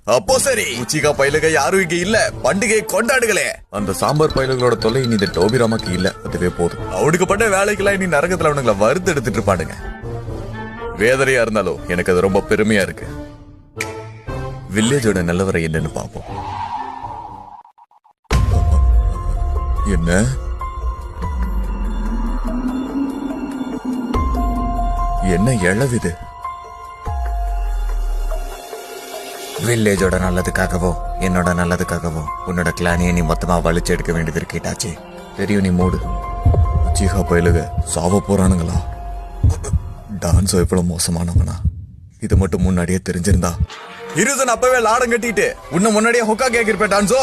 அப்போ சரி, உச்சிகா பயிலுக யாரும் இங்க இல்ல, பண்டிகை கொண்டாடுகளே. அந்த சாம்பார் பயிலுகளோட தொல்லை இனி இந்த டோபிராமாக்கு இல்ல, அதுவே போதும். அவனுக்கு பண்ண வேலைக்கெல்லாம் இனி நரகத்துல அவனுங்களை வறுத்து எடுத்துட்டு இருப்பானுங்க. வேதனையா இருந்தாலும் எனக்கு அது ரொம்ப பெருமையா இருக்கு. வில்லேஜோட நிலவரை என்னன்னு பாப்போம். என்ன என்ன இழவிது? வில்லேஜோட நல்லதுக்காகவோ என்னோட நல்லதுக்காகவோ உன்னோட கிளானியை நீ மொத்தமா வலிச்சு எடுக்க வேண்டியது இருக்கேட்டாச்சு. தெரியும், நீ மூடு. உச்சிகா பயிலுக சாவ போறானுங்களா? டான்ஸோ எவ்வளவு மோசமானவனா? இது மட்டும் முன்னாடியே தெரிஞ்சிருந்தா இருசன் அப்பவே லாடம் கட்டிட்டு உன்ன முன்னாடியே ஹொக்கா கேக்கிருப்பேன் டான்ஸோ.